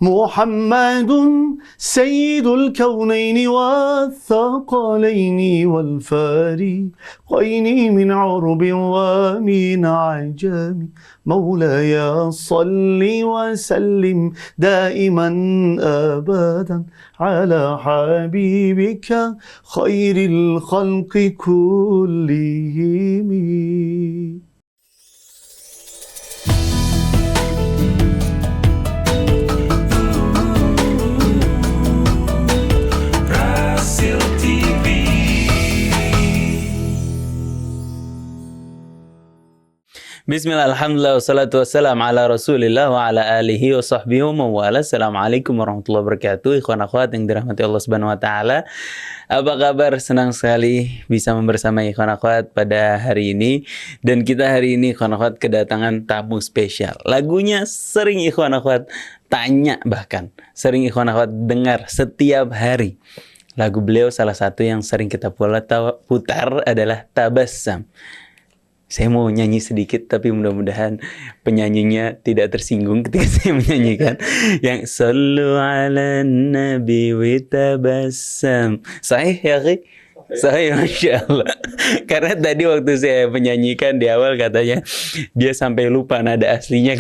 محمد سيد الكونين والثقلين والفارقين من عرب ومن عجم مولاي صل وسلم دائما أبدا على حبيبك خير الخلق كلهم. Bismillah, alhamdulillah, wassalatu wassalam ala rasulillah wa ala alihi wa sahbihi wa mawala. Assalamualaikum warahmatullahi wabarakatuh. Ikhwan akhwat yang dirahmati Allah subhanahu wa ta'ala, apa kabar? Senang sekali bisa membersamai ikhwan akhwat pada hari ini. Dan kita hari ini ikhwan akhwat kedatangan tamu spesial. Lagunya sering ikhwan akhwat tanya, bahkan sering ikhwan akhwat dengar setiap hari. Lagu beliau salah satu yang sering kita putar adalah Tabassam. Saya mau nyanyi sedikit, tapi mudah-mudahan penyanyinya tidak tersinggung ketika saya menyanyikan. Yang Sallu ala nabi wa tabassam. Sahih ya, Ki? Sahih, Masya Allah. Karena tadi waktu saya menyanyikan di awal katanya dia sampai lupa nada aslinya.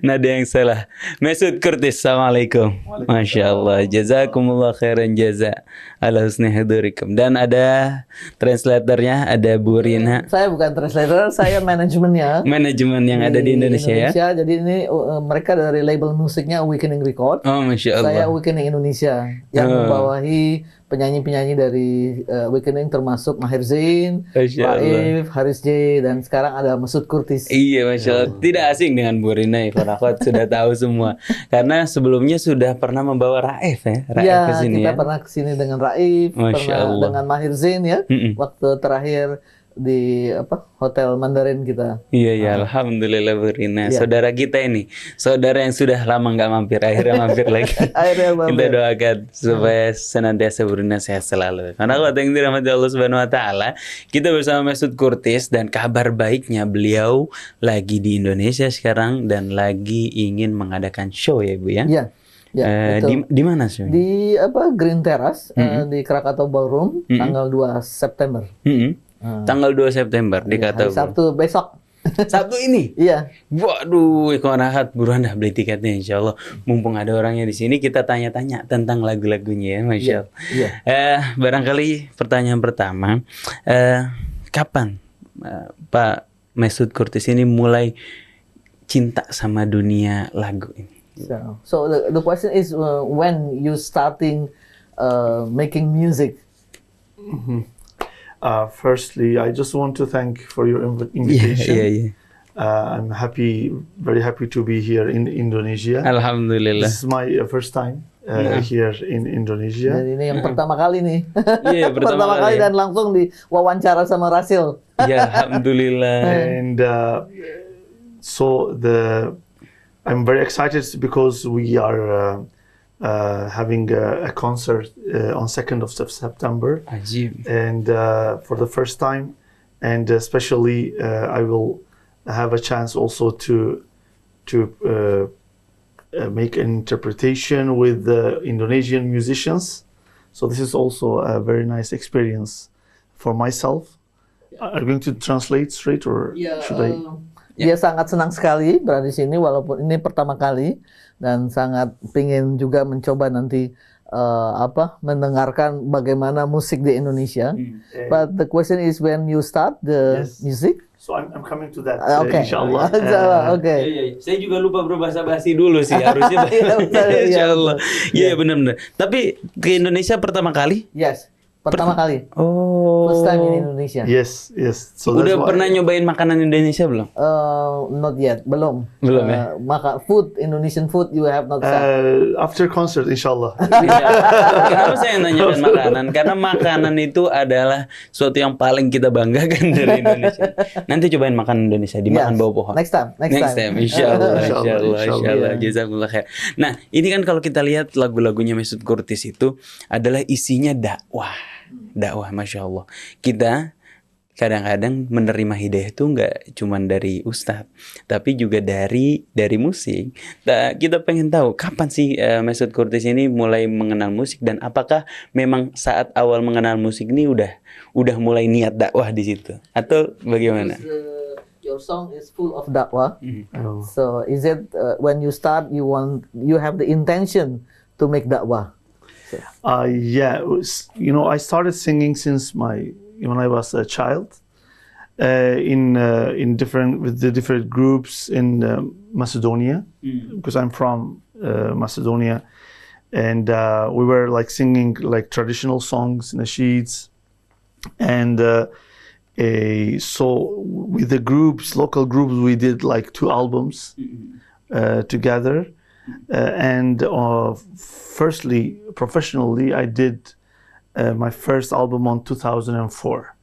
Nada yang salah. Mesut Curtis, Assalamualaikum. Masya Allah. Jazakumullah khairan jaza ala husni hudurikum. Dan ada translatornya, ada Bu Rina. Saya bukan translator, saya manajemennya. Manajemen yang ada di Indonesia, ya. Jadi ini mereka dari label musiknya Awakening Record. Oh, Masya Allah. Saya Awakening Indonesia yang membawahi penyanyi-penyanyi dari Awakening termasuk Maher Zain, Raif, Haris J, dan sekarang ada Mesut Curtis. Iya, Masya Allah. Tidak asing dengan Bu Rina, Ikhwan akhwat sudah tahu semua. Karena sebelumnya sudah pernah membawa Raif ya, Raif ke sini kita ya. pernah kesini dengan Raif, Masya pernah Allah. dengan Maher Zain ya, waktu terakhir di Hotel Mandarin kita. Iya, alhamdulillah Bu Rina. Ya. Saudara kita ini, saudara yang sudah lama nggak mampir, akhirnya mampir lagi. Akhirnya mampir. Kita doakan supaya senantiasa Bu Rina sehat selalu. Karena kalau yang dirahmati Allah Subhanahu Wa Taala, kita bersama Mesut Curtis, dan kabar baiknya beliau lagi di Indonesia sekarang dan lagi ingin mengadakan show ya Bu ya. Iya. Ya, Di mana sih? Di Green Terrace di Krakatau Ballroom tanggal 2 September. Tanggal 2 September di Hari Krakatau. Sabtu besok. Sabtu ini. Iya. Waduh, ikhwan akhwat, buruan dah beli tiketnya insya Allah. Mumpung ada orangnya di sini, kita tanya-tanya tentang lagu-lagunya ya, Masya Allah. Iya. Barangkali pertanyaan pertama, kapan Pak Mesut Curtis ini mulai cinta sama dunia lagu ini? So the question is when you starting making music. Firstly, I just want to thank for your invitation. Yeah. I'm very happy to be here in Indonesia. Alhamdulillah. This is my first time here in Indonesia. Dan ini yang pertama kali nih. Iya, pertama kali. Dan langsung diwawancara sama Rasil. Ya, alhamdulillah. And I'm very excited because we are having a concert on 2nd of September. Ajib. And for the first time, and especially I will have a chance also to make an interpretation with the Indonesian musicians. So this is also a very nice experience for myself. Are you going to translate straight or should I? Dia sangat senang sekali berada di sini walaupun ini pertama kali, dan sangat ingin juga mencoba nanti mendengarkan bagaimana musik di Indonesia. But the question is when you start the music. So I'm coming to that. Okay. Insyaallah. Okay. Iya. Saya juga lupa berbahasa basi dulu sih harusnya. Insyaallah. Iya, benar-benar. Tapi ke Indonesia pertama kali? Yes. Pertama kali. Oh. First time in Indonesia. Yes. So udah pernah nyobain makanan Indonesia belum? Not yet. Belum ya? Food, Indonesian food you have not tried. After concert, inshallah. Kenapa saya nanyakan makanan? Karena makanan itu adalah suatu yang paling kita banggakan dari Indonesia. Nanti cobain makanan Indonesia, dimakan bawah pohon. Next time. Insyaallah. Jazakumullah khair. Nah, ini kan kalau kita lihat lagu-lagunya Mesut Curtis itu adalah isinya dakwah, Masya Allah. Kita kadang-kadang menerima hidayah itu nggak cuma dari ustadz, tapi juga dari musik. Nah, kita pengen tahu kapan sih Mesut Curtis ini mulai mengenal musik, dan apakah memang saat awal mengenal musik ini udah mulai niat dakwah di situ atau bagaimana? Your song is full of dakwah. Oh. So is it when you start you have the intention to make dakwah? Yeah, I started singing since when I was a child, in with the different groups in Macedonia, because I'm from Macedonia, and we were like singing like traditional songs, nasheeds, and so with the groups, local groups, we did like 2 albums together, and firstly, professionally, I did my first album on 2004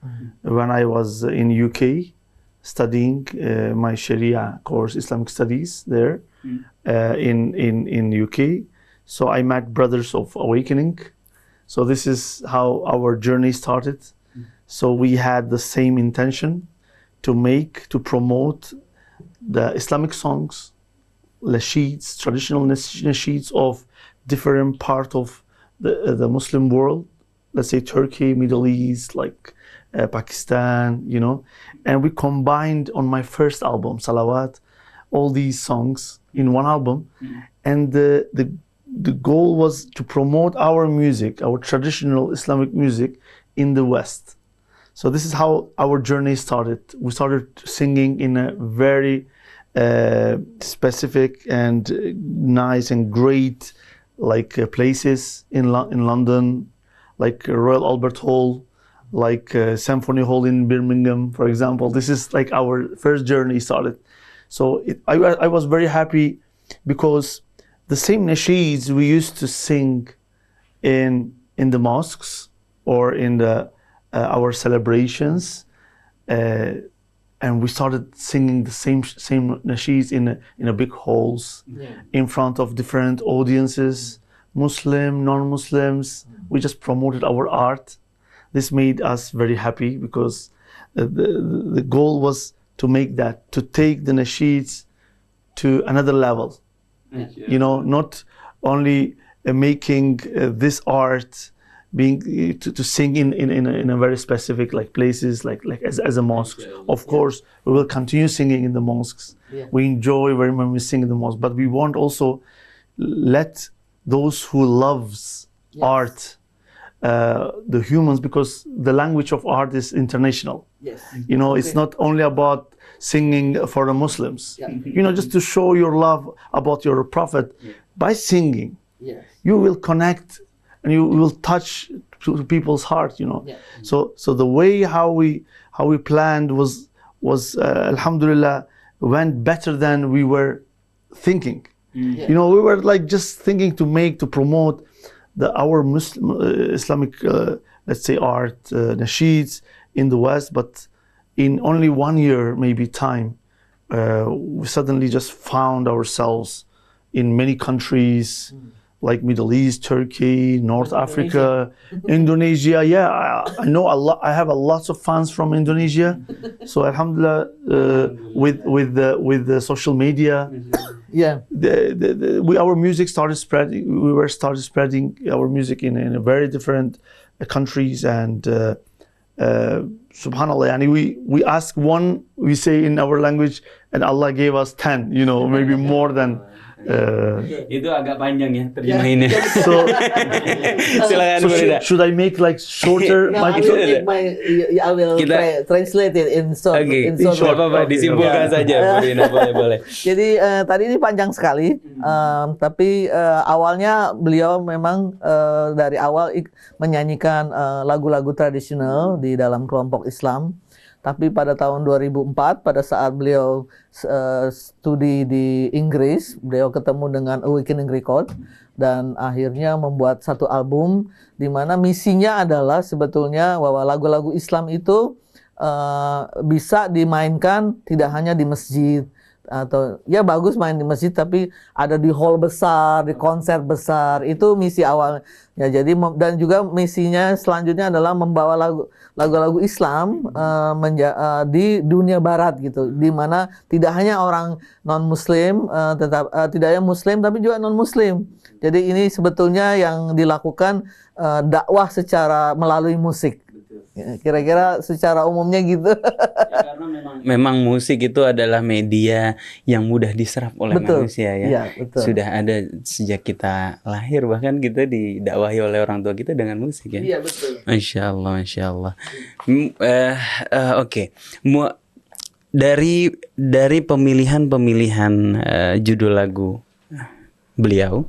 when I was in UK studying my Sharia course, Islamic Studies there in UK. So I met Brothers of Awakening. So this is how our journey started. So we had the same intention to promote the Islamic songs, nasheeds, traditional nasheeds of different part of the Muslim world. Let's say Turkey, Middle East, like Pakistan, and we combined on my first album, Salawat, all these songs in one album, and the goal was to promote our music, our traditional Islamic music in the West. So this is how our journey started. We started singing in a very specific and nice and great places in London, like Royal Albert Hall, like Symphony Hall in Birmingham, for example. This is like our first journey started. So I was very happy because the same nasheeds we used to sing in the mosques or in our celebrations, and we started singing the same nasheeds in a big halls, in front of different audiences, Muslim, non-Muslims. We just promoted our art. This made us very happy because the goal was to take the nasheeds to another level. Not only making this art to sing in a very specific places like as a mosque. Of course, we will continue singing in the mosques. We enjoy very much when we sing in the mosque, but we want also let those who loves art, the humans, because the language of art is international. It's not only about singing for the Muslims. Just to show your love about your prophet by singing. You will connect and you will touch to people's heart. So the way how we planned was alhamdulillah went better than we were thinking. We were just thinking to promote our Muslim Islamic let's say art, nasheeds in the West, but in only 1 year maybe time, we suddenly just found ourselves in many countries like Middle East, Turkey, North Africa, Indonesia. Yeah, I know a lot. I have lots of fans from Indonesia. So alhamdulillah, with the social media, our music started spreading. We started spreading our music in a very different countries, and subhanallah, and we ask one, we say in our language, and Allah gave us 10, maybe more than. Itu agak panjang ya terjemahinnya. So, silakan should I make shorter? No, I will translate it in short. Okay. In short. Apa-apa, disimpulkan saja, Burina, boleh. Jadi tadi ini panjang sekali, tapi awalnya beliau memang dari awal menyanyikan lagu-lagu tradisional di dalam kelompok Islam. Tapi pada tahun 2004, pada saat beliau studi di Inggris, beliau ketemu dengan Awakening Record dan akhirnya membuat satu album di mana misinya adalah sebetulnya bahwa lagu-lagu Islam itu bisa dimainkan tidak hanya di masjid, atau ya bagus main di masjid tapi ada di hall besar, di konser besar. Itu misi awal. Ya, jadi dan juga misinya selanjutnya adalah membawa lagu-lagu Islam di dunia barat gitu, di mana tidak hanya orang non Muslim, tidak hanya Muslim tapi juga non Muslim. Jadi ini sebetulnya yang dilakukan dakwah secara melalui musik. Kira-kira secara umumnya gitu. Ya, karena memang musik itu adalah media yang mudah diserap oleh manusia ya. Iya, betul. Sudah ada sejak kita lahir, bahkan kita didakwahi oleh orang tua kita dengan musik ya. Iya, betul. Masya Allah, Masya Allah. Oke. Dari pemilihan judul lagu beliau,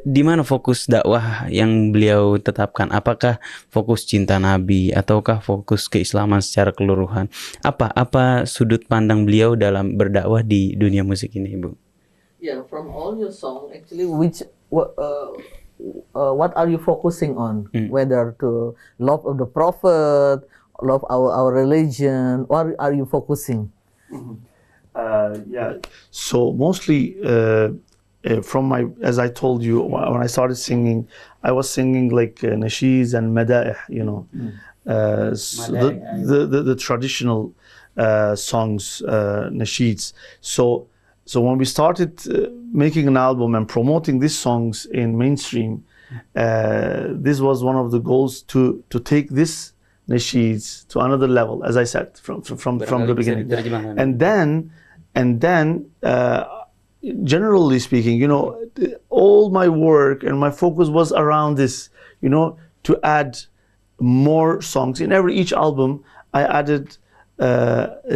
di mana fokus dakwah yang beliau tetapkan? Apakah fokus cinta Nabi ataukah fokus keislaman secara keseluruhan? Apa sudut pandang beliau dalam berdakwah di dunia musik ini, Ibu? Yeah, from all your song, actually, what are you focusing on? Whether to love of the Prophet, love our religion, what are you focusing? Yeah, so mostly. As I told you, when I started singing, I was singing like nasheeds and mada'ih, you know, so the traditional songs, nasheeds. So when we started making an album and promoting these songs in mainstream, this was one of the goals to take this nasheeds to another level, as I said from the beginning, and then. Generally speaking, you know, all my work and my focus was around this, you know, to add more songs. In each album, I added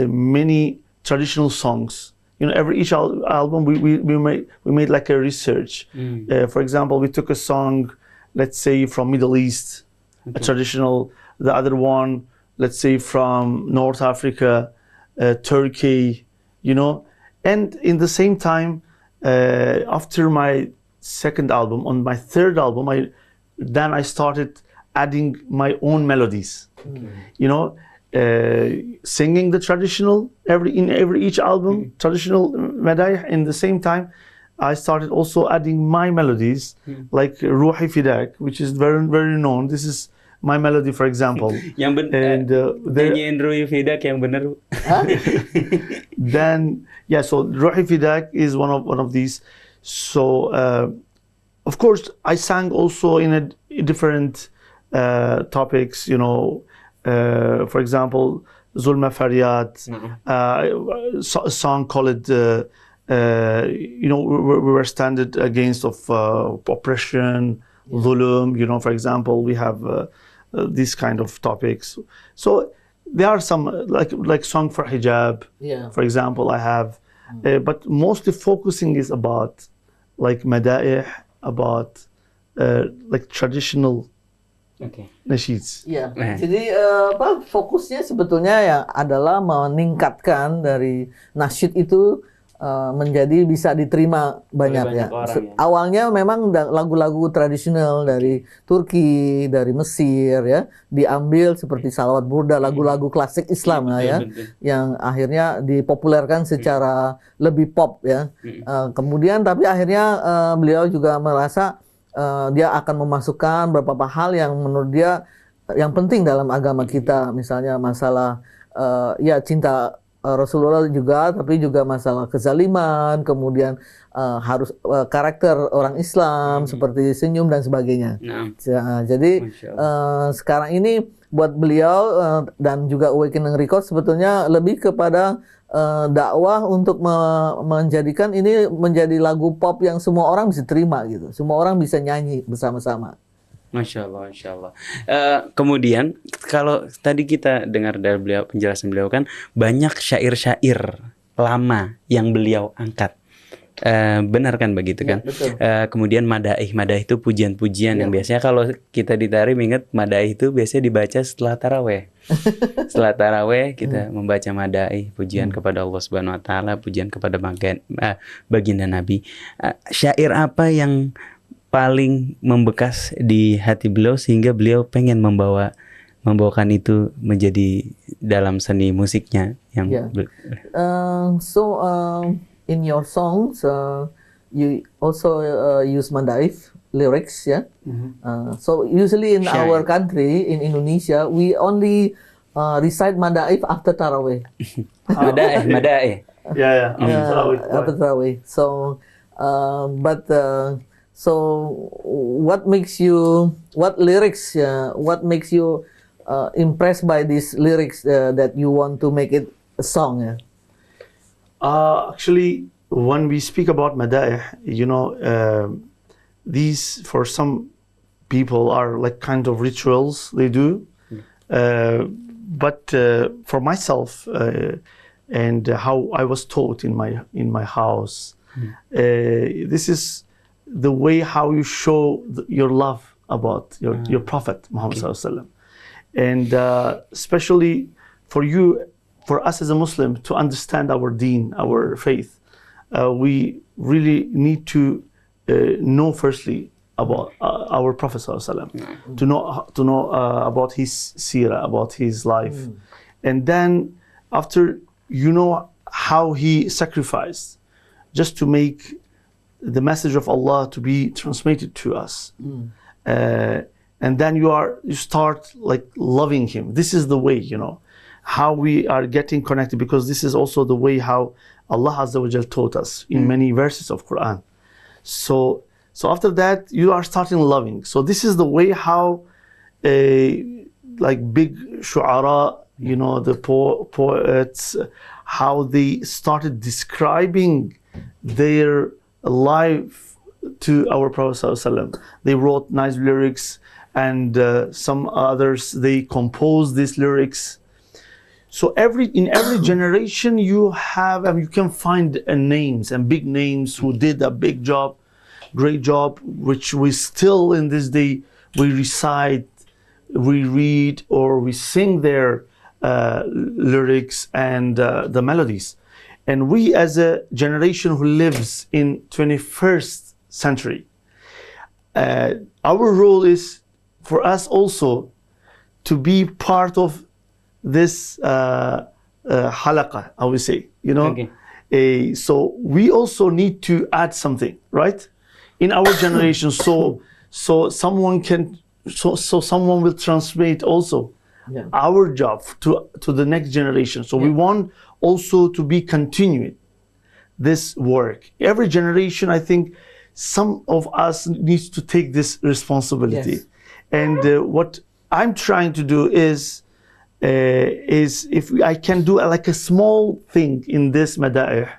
many traditional songs. You know, each album we made like a research. For example, we took a song, let's say from Middle East, a traditional. The other one, let's say from North Africa, Turkey. You know. And in the same time, after my second album, on my third album, I started adding my own melodies. You know, singing the traditional each album, traditional madai. In the same time, I started also adding my melodies, like Ruhi Fidak, which is very very known. This is my melody, for example. Nyanyiin Ruhi Fidak yang benar. Then so Ruhi Fidak is one of these. So of course I sang also in a different topics. You know, for example, Zulma Faryat, a song called you know, we were standing against of oppression, zulum. You know, for example, we have these kind of topics. So there are some like song for hijab, for example, I have, but mostly focusing is about like mada'ih, about like traditional nasheeds. Iya. Jadi fokusnya sebetulnya ya adalah meningkatkan dari nasyid itu menjadi bisa diterima banyak ya. Awalnya memang lagu-lagu tradisional dari Turki, dari Mesir ya, diambil seperti salawat burda, lagu-lagu klasik Islam lah ya, yang akhirnya dipopulerkan secara lebih pop ya. Kemudian tapi akhirnya beliau juga merasa dia akan memasukkan beberapa hal yang menurut dia yang penting dalam agama kita, misalnya masalah ya cinta Rasulullah juga, tapi juga masalah kezaliman, kemudian harus karakter orang Islam seperti senyum dan sebagainya. Jadi sekarang ini buat beliau dan juga Awakening Record sebetulnya lebih kepada dakwah untuk menjadikan ini menjadi lagu pop yang semua orang bisa terima gitu, semua orang bisa nyanyi bersama-sama. Masya Allah, Masya Allah. Kemudian kalau tadi kita dengar dari beliau, penjelasan beliau kan banyak syair-syair lama yang beliau angkat. Benar kan begitu kan? Kemudian madaih itu pujian-pujian yang biasanya kalau kita di Tarim ingat madaih itu biasanya dibaca setelah taraweh. Setelah taraweh kita membaca madaih, pujian kepada Allah Subhanahu Wa Taala, pujian kepada baginda Nabi. Syair apa yang paling membekas di hati beliau sehingga beliau pengen membawa membawakan itu menjadi dalam seni musiknya yang Yeah. In your songs, you also use Madaif lyrics, yeah. So usually in Sure. our country, in Indonesia, we only recite Madaif after Tarawih. Madaeh. Yeah, yeah. After Tarawih. So, so what makes you? What lyrics? What makes you impressed by these lyrics that you want to make it a song? Yeah? Actually, when we speak about Madaih, these for some people are like kind of rituals they do. But for myself and how I was taught in my house, this is the way how you show your love about your Prophet Muhammad Sallallahu Alaihi Wasallam. And especially for us as a Muslim, to understand our deen, our faith, we really need to know firstly about our Prophet Sallallahu Alaihi Wasallam, to know about his seerah, about his life, and then after how he sacrificed just to make the message of Allah to be transmitted to us. And then you start like loving him. This is the way, how we are getting connected, because this is also the way how Allah Azza wa Jal taught us in many verses of Quran. So after that, you are starting loving. So this is the way how like big shu'ara, the poets, how they started describing their life to our Prophet Sallallahu Alaihi Wasallam. They wrote nice lyrics, and some others, they composed these lyrics. So in every generation you can find names and big names who did a big job, great job, which we still in this day we recite, we read, or we sing their lyrics and the melodies. And we as a generation who lives in 21st century, our role is for us also to be part of this halaqah, I would say, Okay. so we also need to add something, right, in our generation. So someone will translate also our job to the next generation. So we want also to be continuing this work. Every generation, I think, some of us needs to take this responsibility. Yes. And what I'm trying to do is if I can do like a small thing in this Madaih,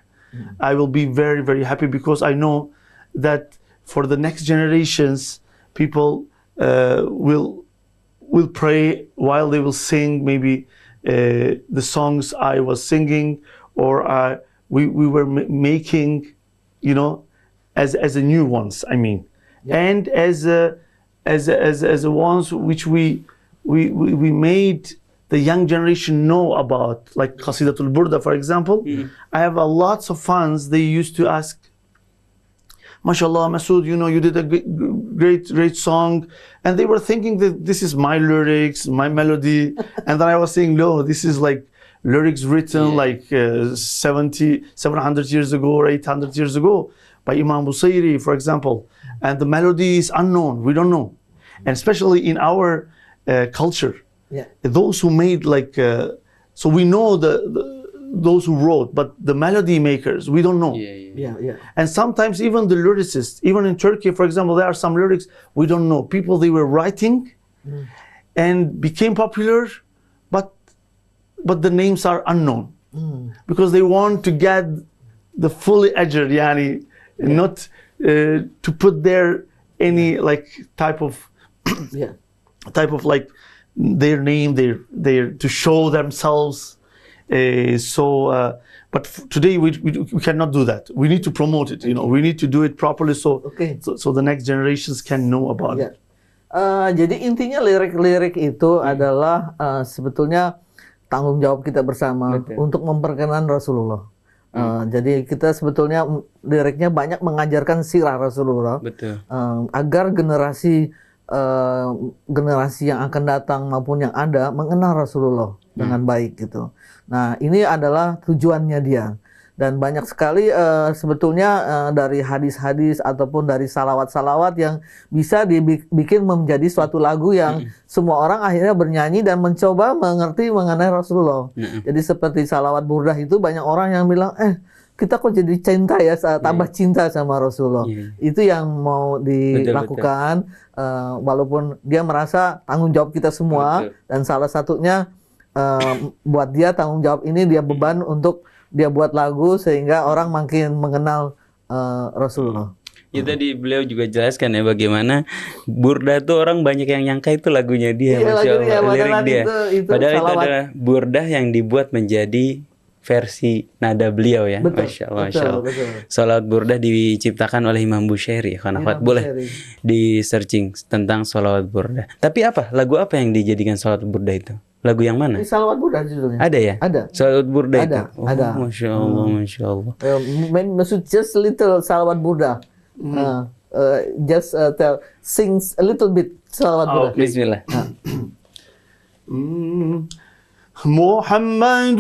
I will be very, very happy, because I know that for the next generations, people will pray while they will sing maybe the songs I was singing, or we were making, as a new ones. I mean, and as a ones which we made the young generation know about, like Qasidatul Burda, for example. I have lots of fans. They used to ask, "MashaAllah, Masood, you did a great song," and they were thinking that this is my lyrics, my melody, and then I was saying, no, this is like lyrics written like 700 years ago or 800 years ago by Imam Busayri, for example, and the melody is unknown. We don't know, and especially in our culture. Those who made so we know those who wrote, but the melody makers, we don't know. And sometimes even the lyricists, even in Turkey, for example, there are some lyrics we don't know. People, they were writing and became popular, but the names are unknown because they want to get the fully ajr, not to put there any type of like their name, their to show themselves. But today we cannot do that. We need to promote it. We need to do it properly so the next generations can know about it. Jadi intinya lirik-lirik itu adalah sebetulnya tanggung jawab kita bersama untuk memperkenalkan Rasulullah. Jadi kita sebetulnya liriknya banyak mengajarkan sirah Rasulullah, agar generasi generasi yang akan datang maupun yang ada mengenal Rasulullah dengan baik gitu. Nah, ini adalah tujuannya dia. Dan banyak sekali sebetulnya dari hadis-hadis ataupun dari salawat-salawat yang bisa dibikin menjadi suatu lagu yang semua orang akhirnya bernyanyi dan mencoba mengerti mengenai Rasulullah. Jadi seperti salawat burdah itu banyak orang yang bilang, kita kok jadi cinta ya, tambah cinta sama Rasulullah. Itu yang mau dilakukan, walaupun dia merasa tanggung jawab kita semua. Dan salah satunya buat dia tanggung jawab ini dia beban untuk dia buat lagu sehingga orang makin mengenal Rasulullah. Ya tadi beliau juga jelaskan ya bagaimana burdah tuh orang banyak yang nyangka itu lagunya dia, Masya Allah, lirik dia. Padahal itu adalah burdah yang dibuat menjadi versi nada beliau ya. Betul, Masya Allah, Masya Allah. Salawat burdah diciptakan oleh Imam Bushairi. Boleh di searching tentang salawat burdah. Tapi lagu apa yang dijadikan salawat burdah itu? Lagu yang mana? Salawat burdah judulnya. Ada ya? Ada. Salawat burdah itu? Ada. Masya Allah, Masya Allah. Maksud just little salawat burdah. Just sings a little bit salawat burdah. Bismillah. محمد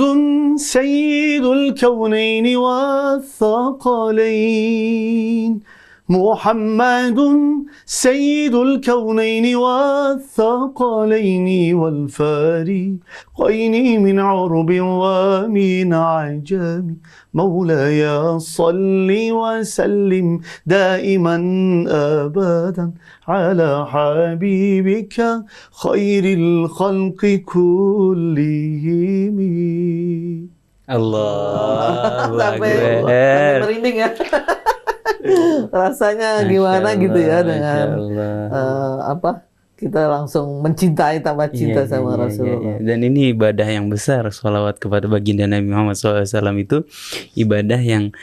سيد الكونين والثقلين محمد سيد الكونين والثقلين والفارقين من عرب ومن عجم مولاي صل وسلم دائما أبدا على حبيبك خير الخلق كلهم. Allahu Sampai merinding ya. Rasanya gimana gitu ya dengan kita langsung mencintai, tambah cinta sama Rasulullah. Dan ini ibadah yang besar, sholawat kepada baginda Nabi Muhammad SAW itu ibadah yang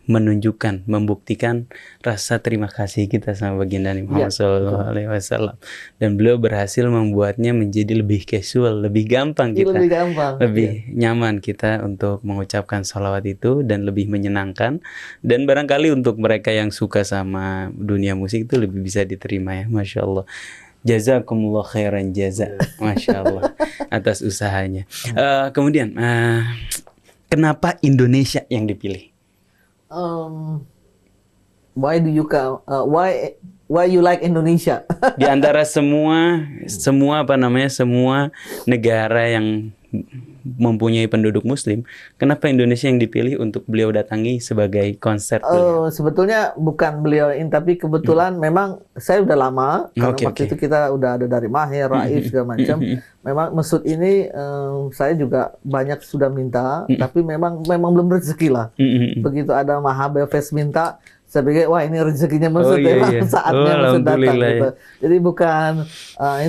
menunjukkan, membuktikan rasa terima kasih kita sama baginda Nabi Muhammad SAW. Dan beliau berhasil membuatnya menjadi lebih casual, lebih gampang kita, lebih nyaman kita untuk mengucapkan sholawat itu dan lebih menyenangkan. Dan barangkali untuk mereka yang suka sama dunia musik itu lebih bisa diterima ya, Masya Allah. Jazakumullah khairan jaza, Masya Allah, atas usahanya. Kemudian, kenapa Indonesia yang dipilih? Why do you come? Why you like Indonesia? Di antara semua negara yang mempunyai penduduk Muslim, kenapa Indonesia yang dipilih untuk beliau datangi sebagai konser beliau? Sebetulnya bukan beliau ini, tapi kebetulan memang saya udah lama, karena waktu itu kita udah ada dari Mahir, Raif segala macam. Memang Mesut ini saya juga banyak sudah minta, tapi memang belum rezeki lah. Begitu ada Mahabel Fest minta, saya pikir wah ini rezekinya Mesut, saatnya Mesut datang gitu. Jadi bukan,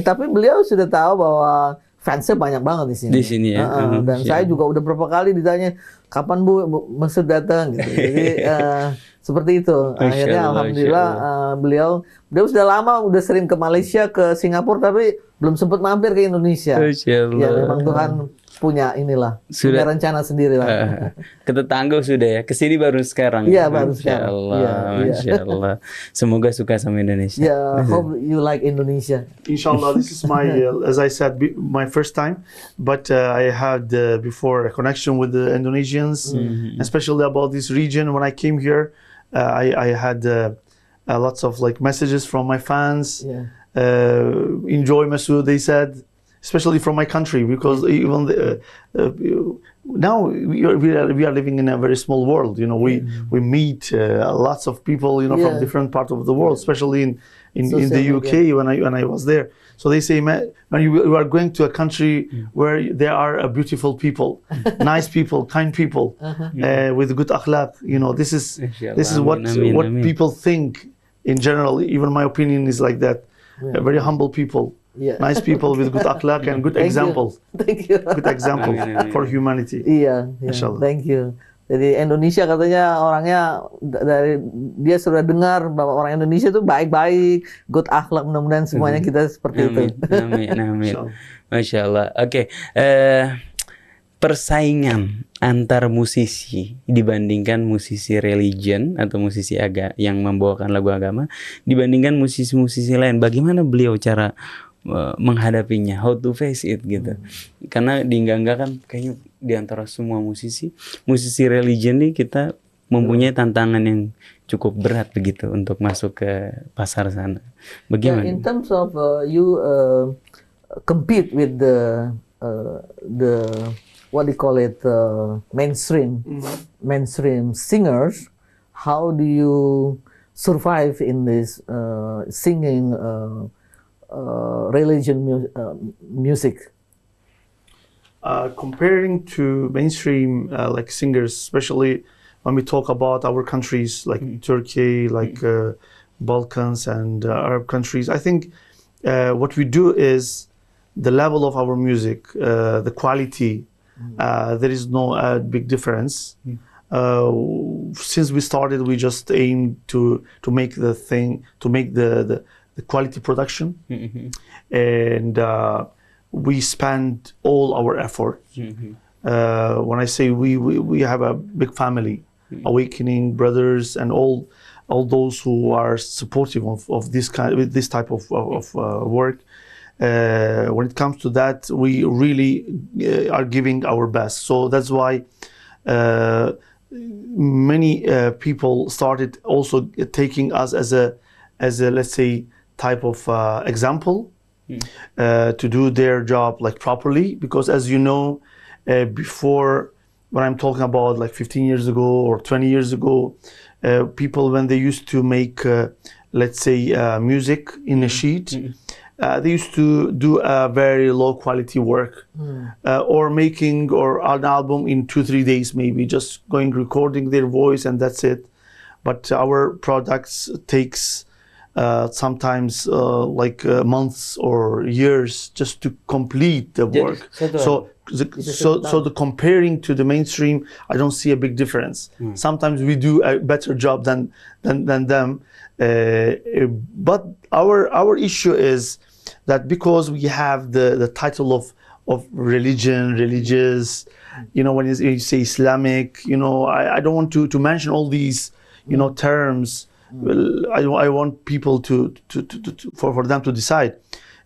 tapi beliau sudah tahu bahwa fansnya banyak banget di sini. Di sini ya. Dan saya juga udah berapa kali ditanya kapan Bu Mesut datang gitu. Jadi seperti itu. Akhirnya alhamdulillah beliau sudah lama, udah sering ke Malaysia, ke Singapura, tapi belum sempat mampir ke Indonesia. Ya memang Tuhan punya punya rencana sendiri lah. Ke tetangga sudah ya, kesini baru sekarang. Iya baru sekarang. Masya Allah. Semoga suka sama Indonesia. Hope you like Indonesia. Inshallah, this is my, as I said, my first time. But I had before a connection with the Indonesians, especially about this region. When I came here, I had lots of messages from my fans. Enjoy Mesut, they said. Especially from my country, because even now we are living in a very small world. You know, we meet lots of people, from different parts of the world, especially in the UK when I was there. So they say, man, when you are going to a country where there are beautiful people, nice people, kind people, with good akhlaq. This is what people think in general. Even my opinion is like that. Very humble people. Nice people with good akhlaq and good examples. Thank you. Good example for humanity. Iya. Thank you. Jadi Indonesia katanya orangnya dari dia sudah dengar bahwa orang Indonesia itu baik-baik, good akhlak. Mudah-mudahan semuanya kita seperti itu. Amin. Masya Allah. Oke. persaingan antar musisi dibandingkan musisi religion atau musisi yang membawakan lagu agama dibandingkan musisi-musisi lain, bagaimana beliau cara menghadapinya, how to face it gitu. Karena di Enggak kan kayaknya di antara semua musisi religion nih kita mempunyai tantangan yang cukup berat begitu untuk masuk ke pasar sana. Bagaimana? In terms of you compete with the what do you call it, mainstream singers, how do you survive in this singing religion music? Comparing to mainstream like singers, especially when we talk about our countries like Turkey, like Balkans and Arab countries, I think what we do is the level of our music, the quality, there is no big difference. Since we started, we just aim to make the quality production, and we spend all our effort. When I say we have a big family, Awakening Brothers, and all those who are supportive of this type of work. When it comes to that, we really are giving our best. So that's why many people started also taking us as a let's say type of example to do their job like properly. Because as you know, before, when I'm talking about like 15 years ago or 20 years ago, people, when they used to make let's say music in a sheet, they used to do a very low quality work, or making or an album in 2-3 days, maybe just going recording their voice and that's it. But our products takes sometimes like months or years just to complete the work. So the comparing to the mainstream, I don't see a big difference. Sometimes we do a better job than them, but our issue is that because we have the title of religious, you know, when you say Islamic, you know, I don't want to mention all these, you know, terms. Well, I want people for them to decide.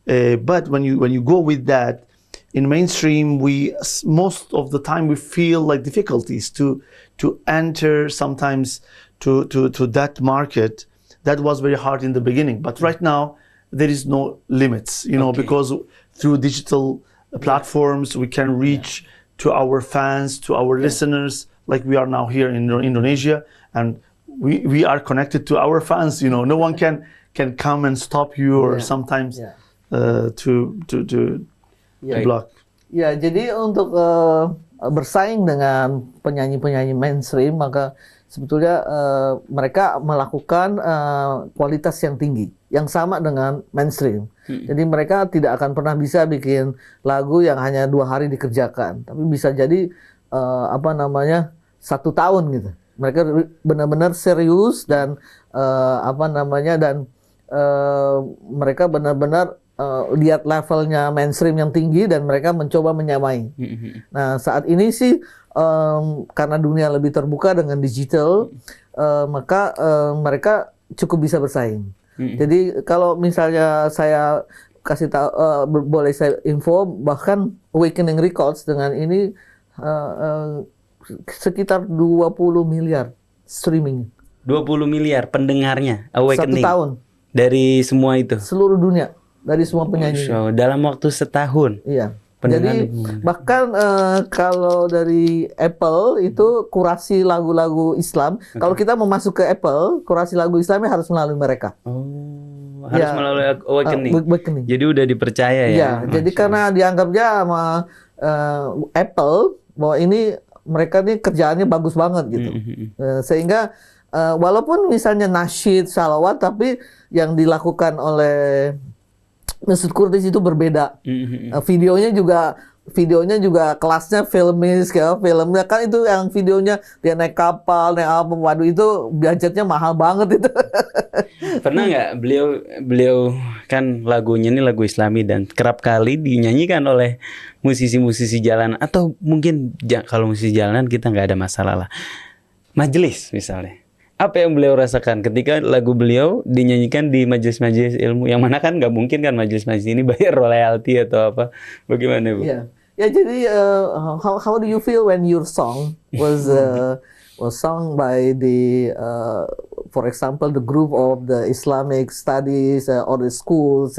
But when you go with that, in mainstream, we most of the time we feel like difficulties to enter sometimes to that market. That was very hard in the beginning, but right now there is no limits, you know, because through digital platforms we can reach to our fans, to our listeners, like we are now here in Indonesia, and we are connected to our fans. You know, no one can come and stop you or sometimes to block. Ya, jadi untuk bersaing dengan penyanyi-penyanyi mainstream, maka sebetulnya mereka melakukan kualitas yang tinggi, yang sama dengan mainstream. Jadi mereka tidak akan pernah bisa bikin lagu yang hanya 2 hari dikerjakan, tapi bisa jadi 1 tahun gitu. Mereka benar-benar serius dan mereka benar-benar lihat levelnya mainstream yang tinggi dan mereka mencoba menyamai. Nah, saat ini sih karena dunia lebih terbuka dengan digital, maka mereka cukup bisa bersaing. Jadi kalau misalnya saya kasih tahu, boleh saya info, bahkan Awakening Records dengan ini sekitar 20 miliar streaming. 20 miliar pendengarnya Awakening. 1 tahun. Dari semua itu? Seluruh dunia. Dari semua penyanyi. Dalam waktu setahun? Iya. Jadi bahkan kalau dari Apple itu kurasi lagu-lagu Islam. Kalau kita mau masuk ke Apple, kurasi lagu Islamnya harus melalui mereka. Harus melalui Awakening. Jadi udah dipercaya ya? Iya. Jadi karena dianggapnya sama Apple bahwa ini mereka nih kerjaannya bagus banget gitu. Sehingga walaupun misalnya nasyid, salawat, tapi yang dilakukan oleh Masud Kurtis itu berbeda. Videonya juga kelasnya filmis, kayak filmnya kan itu yang videonya dia naik kapal, naik apa, waduh itu budgetnya mahal banget itu. Pernah nggak beliau kan lagunya ini lagu Islami dan kerap kali dinyanyikan oleh musisi-musisi jalanan atau mungkin kalau musisi jalanan kita nggak ada masalah lah. Majelis misalnya. Apa yang beliau rasakan ketika lagu beliau dinyanyikan di majelis-majelis ilmu yang mana kan nggak mungkin kan majelis-majelis ini bayar royalti atau apa? Bagaimana, Bu? Ya, ya jadi how do you feel when your song was sung by the for example the group of the Islamic studies or the schools